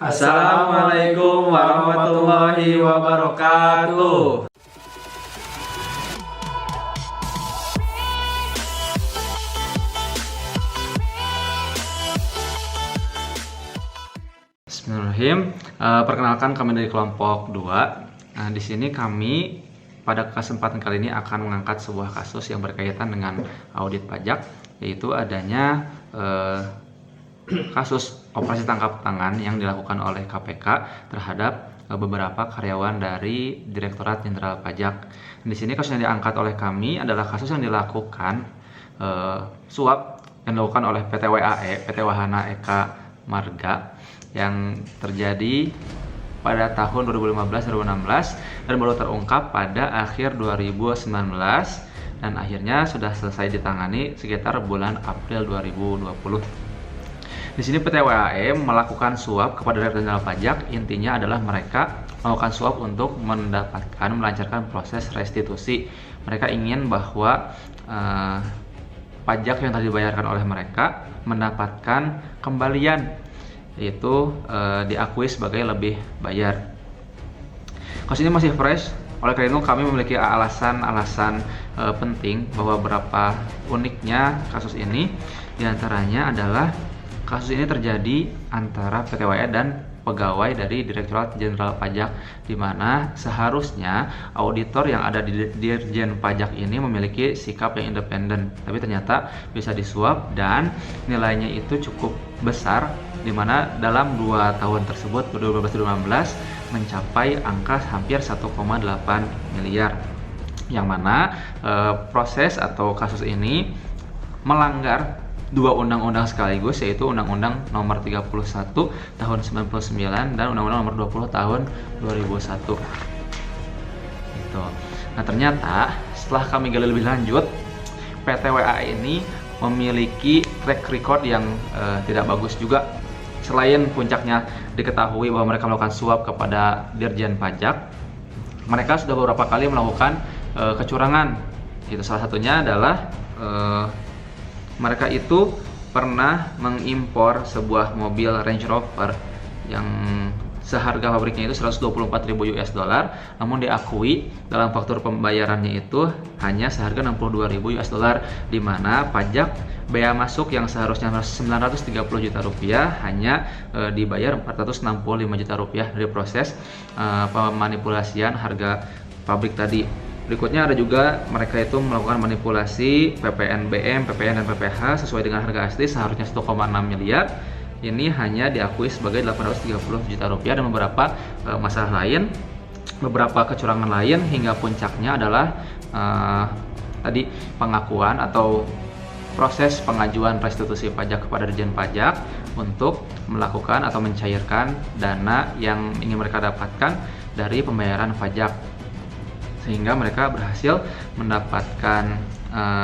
Assalamualaikum warahmatullahi wabarakatuh. Bismillahirrahmanirrahim. Perkenalkan, kami dari kelompok 2. Nah, di sini kami pada kesempatan kali ini akan mengangkat sebuah kasus yang berkaitan dengan audit pajak, yaitu adanya kasus operasi tangkap tangan yang dilakukan oleh KPK terhadap beberapa karyawan dari Direktorat Jenderal Pajak. Di sini kasus yang diangkat oleh kami adalah kasus yang dilakukan suap yang dilakukan oleh PT WAE, PT Wahana Eka Marga, yang terjadi pada tahun 2015-2016 dan baru terungkap pada akhir 2019 dan akhirnya sudah selesai ditangani sekitar bulan April 2020. Di sini PT WAE melakukan suap kepada Direktorat Jenderal Pajak. Intinya adalah mereka melakukan suap untuk melancarkan proses restitusi. Mereka ingin bahwa pajak yang telah dibayarkan oleh mereka mendapatkan kembalian, yaitu diakui sebagai lebih bayar. Kasus ini masih fresh, oleh karena itu kami memiliki alasan-alasan penting bahwa berapa uniknya kasus ini. Di antaranya adalah kasus ini terjadi antara PT WAE dan pegawai dari Direktorat Jenderal Pajak, di mana seharusnya auditor yang ada di Dirjen Pajak ini memiliki sikap yang independen, tapi ternyata bisa disuap dan nilainya itu cukup besar, di mana dalam 2 tahun tersebut 2012-2015 mencapai angka hampir 1,8 miliar, yang mana proses atau kasus ini melanggar 2 undang-undang sekaligus, yaitu Undang-Undang Nomor 31 Tahun 99 dan Undang-Undang Nomor 20 Tahun 2001. Gitu. Nah, ternyata setelah kami gali lebih lanjut, PT WAE ini memiliki track record yang tidak bagus juga. Selain puncaknya diketahui bahwa mereka melakukan suap kepada Dirjen Pajak, mereka sudah beberapa kali melakukan kecurangan. Itu salah satunya adalah mereka itu pernah mengimpor sebuah mobil Range Rover yang seharga pabriknya itu 124.000 US dollar, namun diakui dalam faktur pembayarannya itu hanya seharga 62.000 US dollar, di mana pajak bea masuk yang seharusnya 930 juta rupiah hanya dibayar 465 juta rupiah dari proses pemanipulasian harga pabrik tadi. Berikutnya ada juga mereka itu melakukan manipulasi PPNBM, PPN dan PPH sesuai dengan harga asli seharusnya 1,6 miliar. Ini hanya diakui sebagai 830 juta rupiah, dan beberapa masalah lain, beberapa kecurangan lain, hingga puncaknya adalah tadi pengakuan atau proses pengajuan restitusi pajak kepada Dirjen Pajak untuk melakukan atau mencairkan dana yang ingin mereka dapatkan dari pembayaran pajak, sehingga mereka berhasil mendapatkan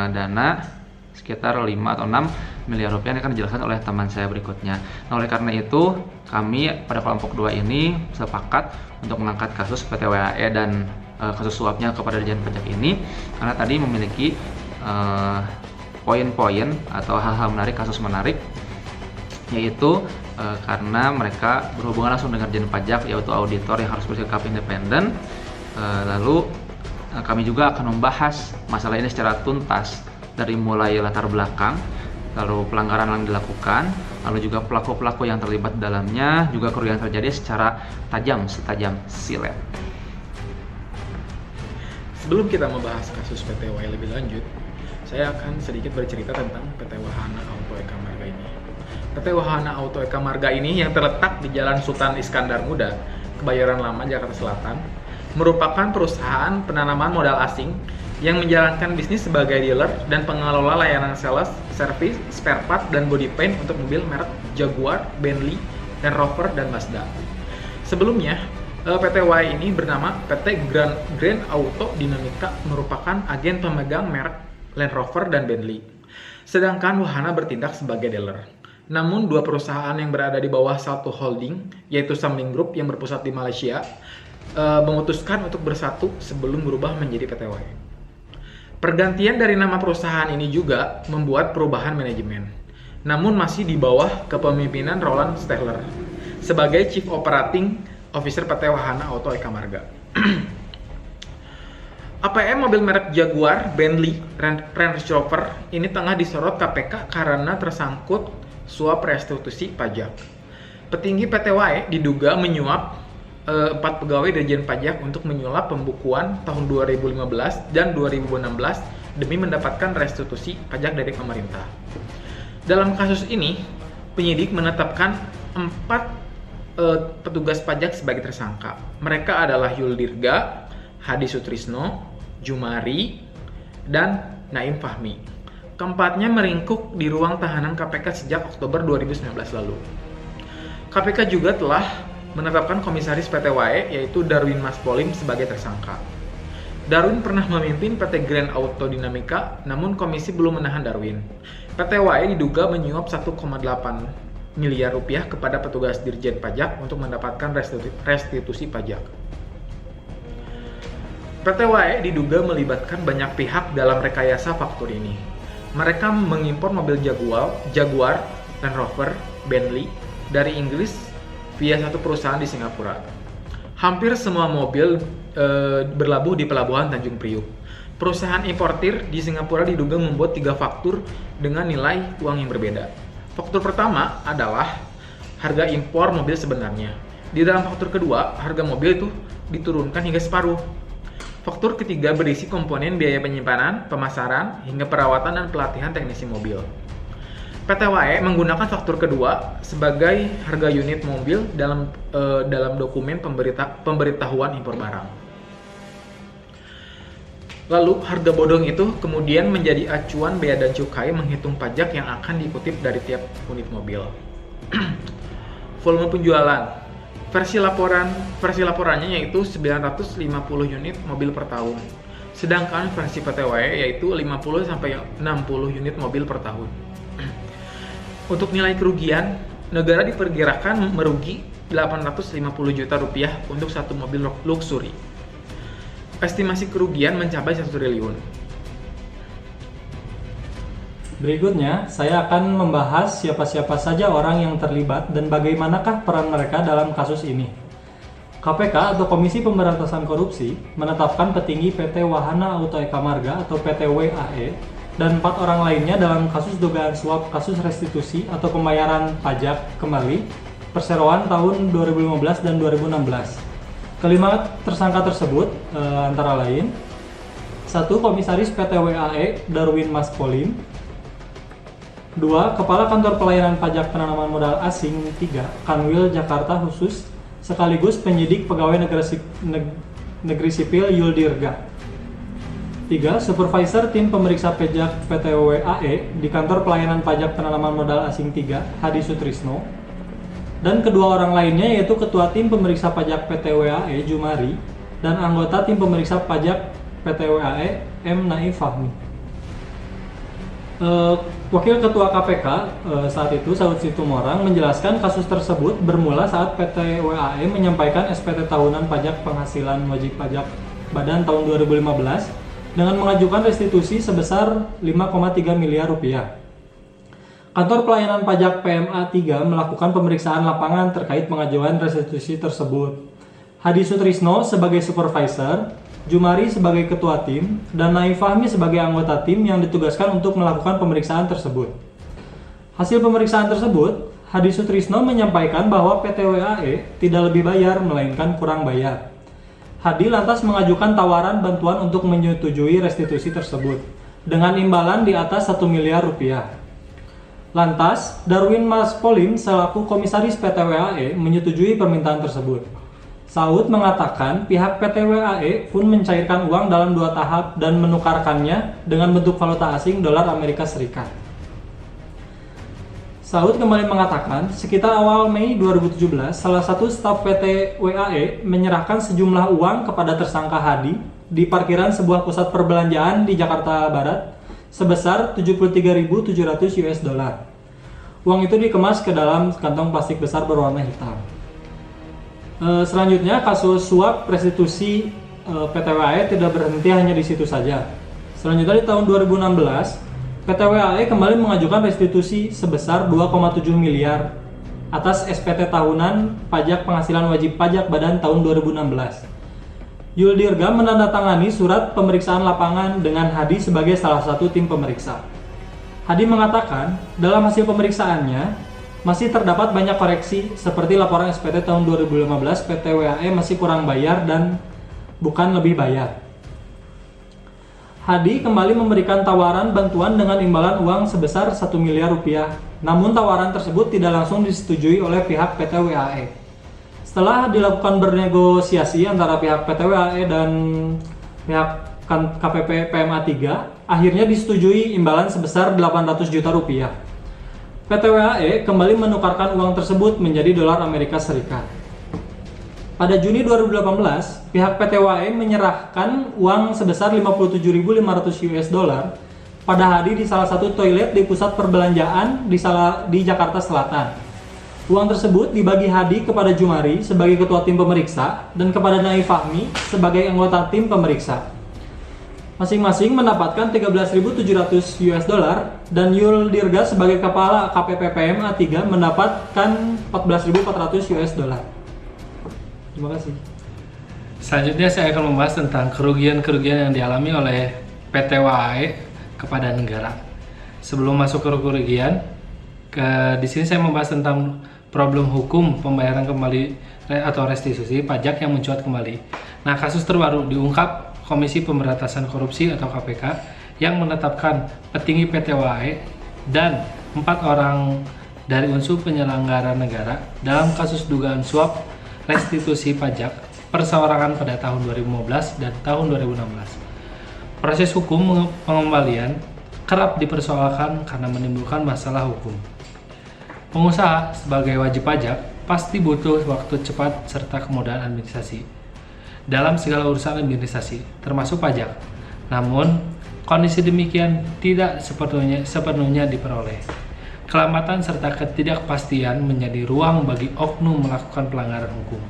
dana sekitar 5 atau 6 miliar rupiah yang akan dijelaskan oleh teman saya berikutnya. Nah, oleh karena itu kami pada kelompok 2 ini sepakat untuk mengangkat kasus PT WAE dan kasus suapnya kepada Dirjen Pajak ini, karena tadi memiliki poin-poin atau hal-hal menarik, kasus menarik, yaitu karena mereka berhubungan langsung dengan Dirjen Pajak, yaitu auditor yang harus bersikap independen. Lalu kami juga akan membahas masalah ini secara tuntas, dari mulai latar belakang, lalu pelanggaran yang dilakukan, lalu juga pelaku-pelaku yang terlibat dalamnya, juga kerugian terjadi secara setajam silet. Sebelum kita membahas kasus PT WAE lebih lanjut, saya akan sedikit bercerita tentang PT Wahana Auto Eka Marga ini. PT Wahana Auto Eka Marga ini yang terletak di Jalan Sultan Iskandar Muda, Kebayoran Lama, Jakarta Selatan, merupakan perusahaan penanaman modal asing yang menjalankan bisnis sebagai dealer dan pengelola layanan sales, service, spare part, dan body paint untuk mobil merek Jaguar, Bentley, Land Rover, dan Mazda. Sebelumnya, PT WAE ini bernama PT Grand Auto Dinamika, merupakan agen pemegang merek Land Rover dan Bentley. Sedangkan Wahana bertindak sebagai dealer. Namun, 2 perusahaan yang berada di bawah satu holding, yaitu Samling Group yang berpusat di Malaysia, memutuskan untuk bersatu sebelum berubah menjadi PT WAE. Pergantian dari nama perusahaan ini juga membuat perubahan manajemen, namun masih di bawah kepemimpinan Roland Stehler. sebagai Chief Operating Officer PT Wahana Auto Eka Marga. APM mobil merek Jaguar, Bentley, Range Rover ini tengah disorot KPK karena tersangkut suap restitusi pajak. Petinggi PT WAE diduga menyuap 4 pegawai Dirjen Pajak untuk menyulap pembukuan tahun 2015 dan 2016 demi mendapatkan restitusi pajak dari pemerintah. Dalam kasus ini, penyidik menetapkan 4 petugas pajak sebagai tersangka. Mereka adalah Yuldirga, Hadi Sutrisno, Jumari, dan Naim Fahmi. Keempatnya meringkuk di ruang tahanan KPK sejak Oktober 2019 lalu. KPK juga telah menetapkan komisaris PT WAE yaitu Darwin Maspolim sebagai tersangka. Darwin pernah memimpin PT Grand Auto Dinamika, namun komisi belum menahan Darwin. PT WAE diduga menyuap 1,8 miliar rupiah kepada petugas Dirjen Pajak untuk mendapatkan restitusi pajak. PT WAE diduga melibatkan banyak pihak dalam rekayasa faktur ini. Mereka mengimpor mobil Jaguar, Land Rover, Bentley dari Inggris via satu perusahaan di Singapura. Hampir semua mobil berlabuh di pelabuhan Tanjung Priuk. Perusahaan importir di Singapura diduga membuat 3 faktur dengan nilai uang yang berbeda. Faktur pertama adalah harga impor mobil sebenarnya. Di dalam faktur kedua, harga mobil itu diturunkan hingga separuh. Faktur ketiga berisi komponen biaya penyimpanan, pemasaran, hingga perawatan dan pelatihan teknisi mobil. PT WAE menggunakan faktur kedua sebagai harga unit mobil dalam dokumen pemberitahuan impor barang. Lalu harga bodong itu kemudian menjadi acuan bea dan cukai menghitung pajak yang akan dikutip dari tiap unit mobil. Volume penjualan. Versi laporannya yaitu 950 unit mobil per tahun. Sedangkan versi PT WAE yaitu 50 sampai 60 unit mobil per tahun. Untuk nilai kerugian, negara diperkirakan merugi 850 juta rupiah untuk satu mobil luxury. Estimasi kerugian mencapai 1 triliun. Berikutnya, saya akan membahas siapa-siapa saja orang yang terlibat dan bagaimanakah peran mereka dalam kasus ini. KPK atau Komisi Pemberantasan Korupsi menetapkan petinggi PT Wahana Auto Eka Marga atau PT WAE dan 4 orang lainnya dalam kasus dugaan suap kasus restitusi atau pembayaran pajak kembali perseroan tahun 2015 dan 2016. Kelima tersangka tersebut antara lain 1. Komisaris PT WAE Darwin Maspolim, 2. Kepala Kantor Pelayanan Pajak Penanaman Modal Asing 3. Kanwil Jakarta Khusus sekaligus penyidik pegawai negeri sipil Yuldirga. 3. Supervisor tim pemeriksa pajak PT WAE di Kantor Pelayanan Pajak Penanaman Modal Asing 3. Hadi Sutrisno. Dan kedua orang lainnya yaitu Ketua Tim Pemeriksa Pajak PT WAE Jumari dan anggota Tim Pemeriksa Pajak PT WAE M. Naim Fahmi. Wakil Ketua KPK saat itu, Saud Situmorang, menjelaskan kasus tersebut bermula saat PT WAE menyampaikan SPT Tahunan Pajak Penghasilan Wajib Pajak Badan tahun 2015 dengan mengajukan restitusi sebesar 5,3 miliar rupiah. Kantor Pelayanan Pajak PMA 3 melakukan pemeriksaan lapangan terkait pengajuan restitusi tersebut. Hadi Sutrisno sebagai supervisor, Jumari sebagai ketua tim, dan Naim Fahmi sebagai anggota tim yang ditugaskan untuk melakukan pemeriksaan tersebut. Hasil pemeriksaan tersebut, Hadi Sutrisno menyampaikan bahwa PT WAE tidak lebih bayar, melainkan kurang bayar. Hadi lantas mengajukan tawaran bantuan untuk menyetujui restitusi tersebut, dengan imbalan di atas 1 miliar rupiah. Lantas, Darwin Maspolim selaku komisaris PT WAE menyetujui permintaan tersebut. Saud mengatakan pihak PT WAE pun mencairkan uang dalam 2 tahap dan menukarkannya dengan bentuk valuta asing dolar Amerika Serikat. Saud kembali mengatakan, sekitar awal Mei 2017, salah satu staf PT WAE menyerahkan sejumlah uang kepada tersangka Hadi di parkiran sebuah pusat perbelanjaan di Jakarta Barat sebesar 73.700 US dollar. Uang itu dikemas ke dalam kantong plastik besar berwarna hitam. Selanjutnya, kasus suap restitusi PT WAE tidak berhenti hanya di situ saja. Selanjutnya, di tahun 2016, PT WAE kembali mengajukan restitusi sebesar 2,7 miliar atas SPT tahunan pajak penghasilan wajib pajak badan tahun 2016. Yul Dirga menandatangani surat pemeriksaan lapangan dengan Hadi sebagai salah satu tim pemeriksa. Hadi mengatakan dalam hasil pemeriksaannya masih terdapat banyak koreksi seperti laporan SPT tahun 2015 PT WAE masih kurang bayar dan bukan lebih bayar. Hadi kembali memberikan tawaran bantuan dengan imbalan uang sebesar 1 miliar rupiah. Namun tawaran tersebut tidak langsung disetujui oleh pihak PT WAE. Setelah dilakukan bernegosiasi antara pihak PT WAE dan pihak KPP PMA 3, akhirnya disetujui imbalan sebesar 800 juta rupiah. PT WAE kembali menukarkan uang tersebut menjadi dolar Amerika Serikat. Pada Juni 2018, pihak PT WAE menyerahkan uang sebesar 57.500 US dollar pada Hadi di salah satu toilet di pusat perbelanjaan di Jakarta Selatan. Uang tersebut dibagi Hadi kepada Jumari sebagai ketua tim pemeriksa dan kepada Naif Fahmi sebagai anggota tim pemeriksa. Masing-masing mendapatkan 13.700 US dollar dan Yul Dirga sebagai kepala KPP PMA 3 mendapatkan 14.400 US dollar. Terima kasih. Selanjutnya saya akan membahas tentang kerugian-kerugian yang dialami oleh PT WAE kepada negara. Sebelum masuk ke kerugian, di sini saya membahas tentang problem hukum pembayaran kembali atau restitusi pajak yang mencuat kembali. Nah, kasus terbaru diungkap Komisi Pemberantasan Korupsi atau KPK yang menetapkan petinggi PT WAE dan 4 orang dari unsur penyelenggara negara dalam kasus dugaan suap restitusi pajak perseorangan pada tahun 2015 dan tahun 2016. Proses hukum pengembalian kerap dipersoalkan karena menimbulkan masalah hukum. Pengusaha sebagai wajib pajak pasti butuh waktu cepat serta kemudahan administrasi dalam segala urusan administrasi, termasuk pajak. Namun, kondisi demikian tidak sepenuhnya diperoleh. Kelambatan serta ketidakpastian menjadi ruang bagi oknum melakukan pelanggaran hukum.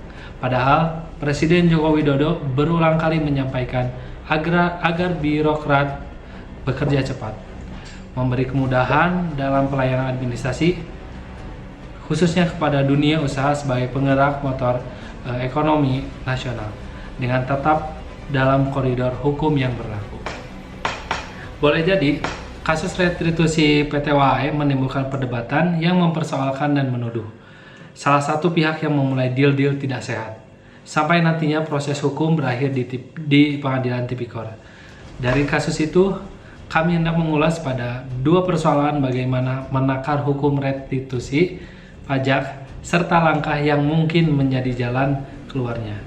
Padahal, Presiden Joko Widodo berulang kali menyampaikan agar birokrat bekerja cepat, memberi kemudahan dalam pelayanan administrasi, khususnya kepada dunia usaha sebagai penggerak motor ekonomi nasional, dengan tetap dalam koridor hukum yang berlaku. Boleh jadi, kasus restitusi PT WAE menimbulkan perdebatan yang mempersoalkan dan menuduh salah satu pihak yang memulai deal-deal tidak sehat, sampai nantinya proses hukum berakhir di Pengadilan Tipikor. Dari kasus itu, kami hendak mengulas pada 2 persoalan bagaimana menakar hukum restitusi pajak serta langkah yang mungkin menjadi jalan keluarnya.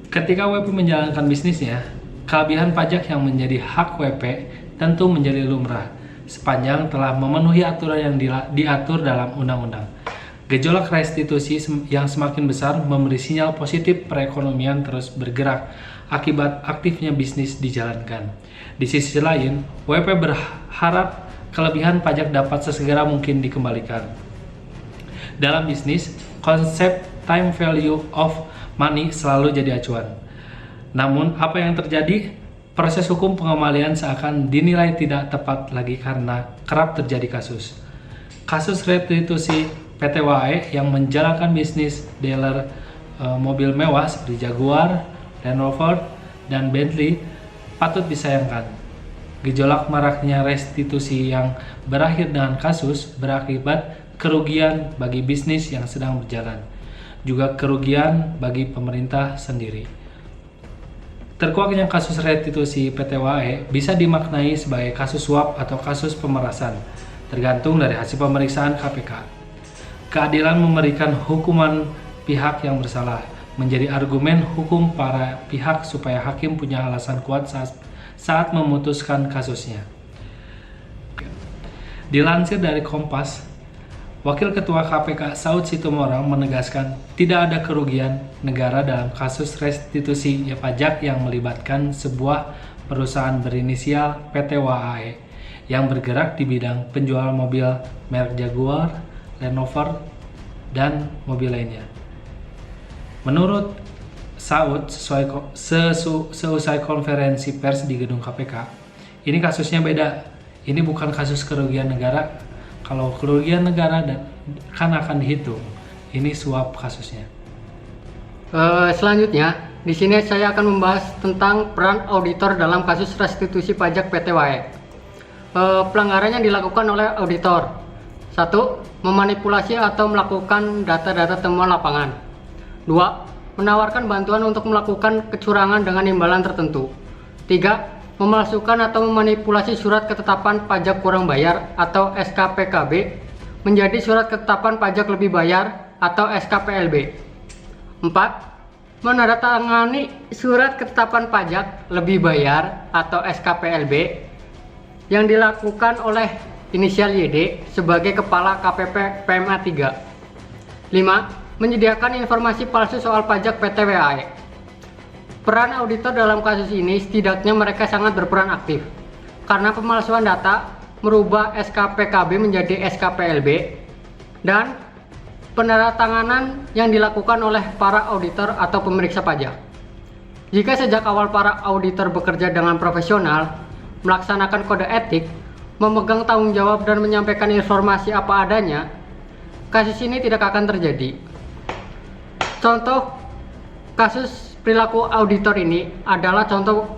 Ketika WP menjalankan bisnisnya, kelebihan pajak yang menjadi hak WP tentu menjadi lumrah sepanjang telah memenuhi aturan yang diatur dalam undang-undang. Gejolak restitusi yang semakin besar memberi sinyal positif perekonomian terus bergerak akibat aktifnya bisnis dijalankan. Di sisi lain, WP berharap kelebihan pajak dapat sesegera mungkin dikembalikan. Dalam bisnis, konsep time value of money selalu jadi acuan. Namun, apa yang terjadi? Proses hukum pengembalian seakan dinilai tidak tepat lagi karena kerap terjadi kasus. Kasus restitusi PT WAE yang menjalankan bisnis dealer mobil mewah seperti Jaguar, Land Rover, dan Bentley patut disayangkan. Gejolak maraknya restitusi yang berakhir dengan kasus berakibat kerugian bagi bisnis yang sedang berjalan, juga kerugian bagi pemerintah sendiri. Terkuaknya kasus restitusi PT WAE bisa dimaknai sebagai kasus suap atau kasus pemerasan, tergantung dari hasil pemeriksaan KPK. Keadilan memberikan hukuman pihak yang bersalah, menjadi argumen hukum para pihak supaya hakim punya alasan kuat saat memutuskan kasusnya. Dilansir dari Kompas, Wakil Ketua KPK Saud Situmorang menegaskan tidak ada kerugian negara dalam kasus restitusi pajak yang melibatkan sebuah perusahaan berinisial PT WAE yang bergerak di bidang penjualan mobil merek Jaguar, Land Rover, dan mobil lainnya. Menurut Saud, seusai konferensi pers di gedung KPK, ini kasusnya beda. Ini bukan kasus kerugian negara Kalau kerugian negara dan kan akan dihitung. Ini suap kasusnya. Selanjutnya, di sini saya akan membahas tentang peran auditor dalam kasus restitusi pajak PT WAE. Pelanggaran yang dilakukan oleh auditor: 1. Memanipulasi atau melakukan data-data temuan lapangan. 2. Menawarkan bantuan untuk melakukan kecurangan dengan imbalan tertentu. 3. Memalsukan atau memanipulasi surat ketetapan pajak kurang bayar atau SKPKB menjadi surat ketetapan pajak lebih bayar atau SKPLB. 4. Menandatangani surat ketetapan pajak lebih bayar atau SKPLB yang dilakukan oleh inisial YD sebagai kepala KPP PMA 3. 5. Menyediakan informasi palsu soal pajak PT WAE. Peran auditor dalam kasus ini setidaknya mereka sangat berperan aktif karena pemalsuan data, merubah SKPKB menjadi SKPLB, dan penandatanganan yang dilakukan oleh para auditor atau pemeriksa pajak. Jika sejak awal para auditor bekerja dengan profesional, melaksanakan kode etik, memegang tanggung jawab dan menyampaikan informasi apa adanya, kasus ini tidak akan terjadi. Contoh kasus perilaku auditor ini adalah contoh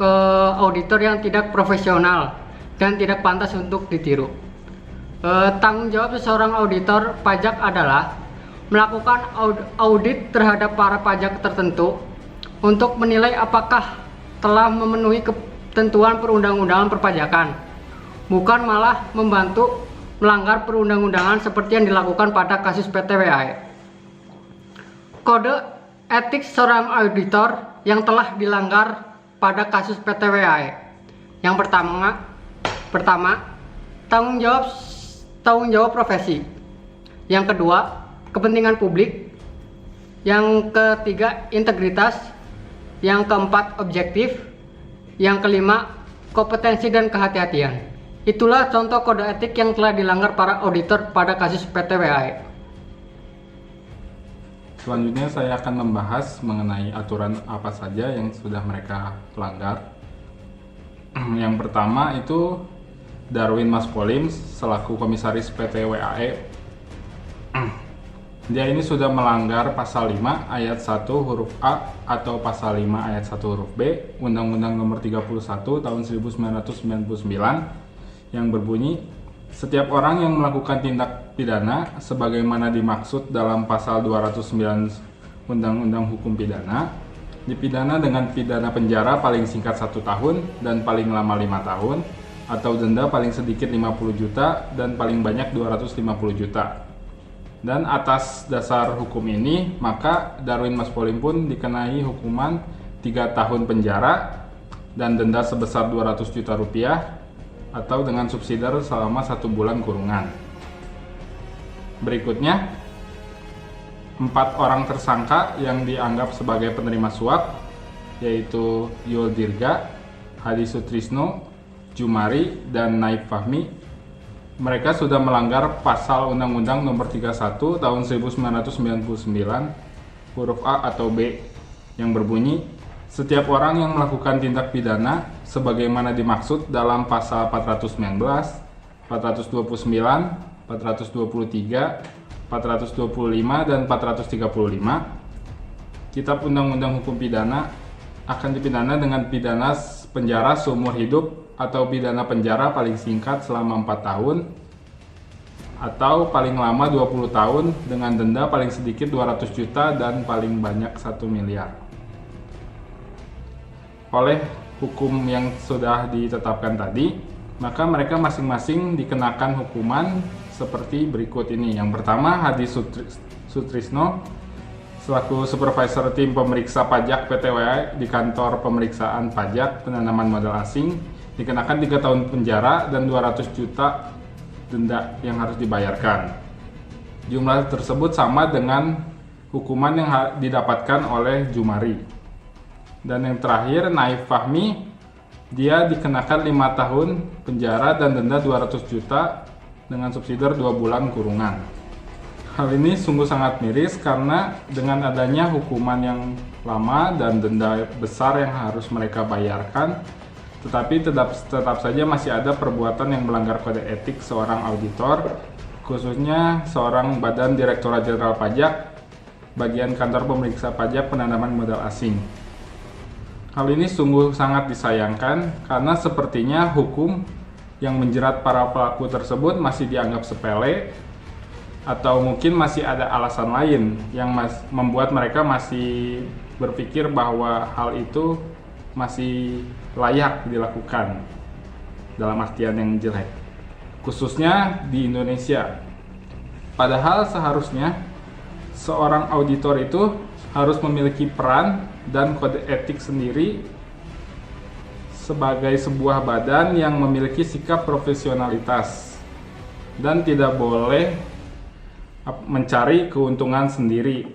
auditor yang tidak profesional dan tidak pantas untuk ditiru. Tanggung jawab seorang auditor pajak adalah melakukan audit terhadap para pajak tertentu untuk menilai apakah telah memenuhi ketentuan perundang-undangan perpajakan, bukan malah membantu melanggar perundang-undangan seperti yang dilakukan pada kasus PT WAE. Kode etik seorang auditor yang telah dilanggar pada kasus PT WAE. Yang pertama, tanggung jawab profesi. Yang kedua, kepentingan publik. Yang ketiga, integritas. Yang keempat, objektif. Yang kelima, kompetensi dan kehati-hatian. Itulah contoh kode etik yang telah dilanggar para auditor pada kasus PT WAE. Selanjutnya saya akan membahas mengenai aturan apa saja yang sudah mereka pelanggar. Yang pertama itu Darwin Maspolim selaku komisaris PT WAE. Dia ini sudah melanggar pasal 5 ayat 1 huruf A atau pasal 5 ayat 1 huruf B Undang-Undang Nomor 31 tahun 1999 yang berbunyi, setiap orang yang melakukan tindak pidana sebagaimana dimaksud dalam pasal 209 Undang-Undang Hukum Pidana dipidana dengan pidana penjara paling singkat 1 tahun dan paling lama 5 tahun atau denda paling sedikit 50 juta dan paling banyak 250 juta. Dan atas dasar hukum ini maka Darwin Maspolim pun dikenai hukuman 3 tahun penjara dan denda sebesar 200 juta rupiah atau dengan subsidiar selama 1 bulan kurungan. Berikutnya, 4 orang tersangka yang dianggap sebagai penerima suap, yaitu Yul Dirga, Hadi Sutrisno, Jumari, dan Naif Fahmi. Mereka sudah melanggar pasal Undang-Undang Nomor 31 tahun 1999 huruf A atau B yang berbunyi, setiap orang yang melakukan tindak pidana sebagaimana dimaksud dalam pasal 419, 429, 423, 425, dan 435 Kitab Undang-Undang Hukum Pidana akan dipidana dengan pidana penjara seumur hidup atau pidana penjara paling singkat selama 4 tahun atau paling lama 20 tahun dengan denda paling sedikit 200 juta dan paling banyak 1 miliar. Oleh hukum yang sudah ditetapkan tadi, maka mereka masing-masing dikenakan hukuman seperti berikut ini. Yang pertama, Hadi Sutrisno selaku supervisor tim pemeriksa pajak PT WAE di kantor pemeriksaan pajak penanaman modal asing dikenakan 3 tahun penjara dan 200 juta denda yang harus dibayarkan. Jumlah tersebut sama dengan hukuman yang didapatkan oleh Jumari. Dan yang terakhir, Naif Fahmi, dia dikenakan 5 tahun penjara dan denda 200 juta dengan subsidiar 2 bulan kurungan. Hal ini sungguh sangat miris karena dengan adanya hukuman yang lama dan denda besar yang harus mereka bayarkan, tetapi tetap saja masih ada perbuatan yang melanggar kode etik seorang auditor, khususnya seorang Badan Direktorat Jenderal Pajak, bagian kantor pemeriksa pajak penanaman modal asing. Hal ini sungguh sangat disayangkan karena sepertinya hukum yang menjerat para pelaku tersebut masih dianggap sepele, atau mungkin masih ada alasan lain yang membuat mereka masih berpikir bahwa hal itu masih layak dilakukan dalam artian yang jelek, khususnya di Indonesia. Padahal seharusnya seorang auditor itu harus memiliki peran dan kode etik sendiri sebagai sebuah badan yang memiliki sikap profesionalitas dan tidak boleh mencari keuntungan sendiri.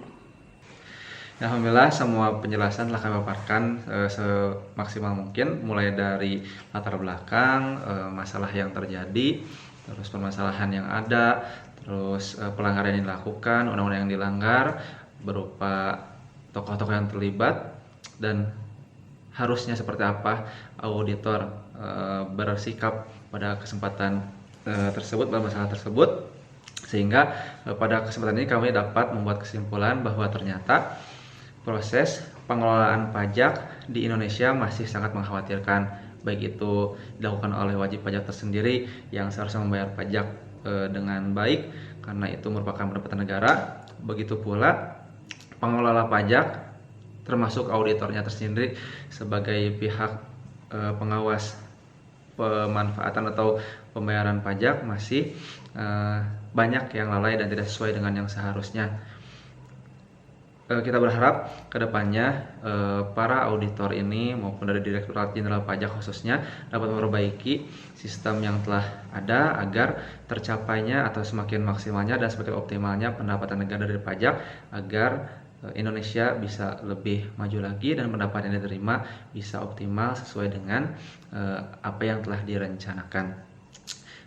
Alhamdulillah semua penjelasan telah kami paparkan semaksimal mungkin, mulai dari latar belakang, masalah yang terjadi, terus permasalahan yang ada, terus pelanggaran yang dilakukan, undang-undang yang dilanggar, berupa tokoh-tokoh yang terlibat, dan harusnya seperti apa auditor bersikap pada kesempatan tersebut, pada masalah tersebut, sehingga pada kesempatan ini kami dapat membuat kesimpulan bahwa ternyata proses pengelolaan pajak di Indonesia masih sangat mengkhawatirkan, baik itu dilakukan oleh wajib pajak tersendiri yang seharusnya membayar pajak dengan baik karena itu merupakan pendapatan negara, begitu pula pengelola pajak termasuk auditornya tersendiri sebagai pihak pengawas pemanfaatan atau pembayaran pajak masih banyak yang lalai dan tidak sesuai dengan yang seharusnya. Kita berharap kedepannya para auditor ini maupun dari Direktorat Jenderal Pajak khususnya dapat memperbaiki sistem yang telah ada agar tercapainya atau semakin maksimalnya dan semakin optimalnya pendapatan negara dari pajak, agar Indonesia bisa lebih maju lagi dan pendapatan yang diterima bisa optimal sesuai dengan apa yang telah direncanakan.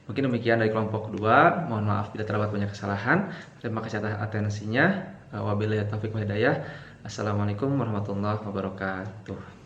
Mungkin demikian dari kelompok 2. Mohon maaf bila terdapat banyak kesalahan. Terima kasih atas atensinya. Wabillahi taufiq wal hidayah. Assalamualaikum warahmatullahi wabarakatuh.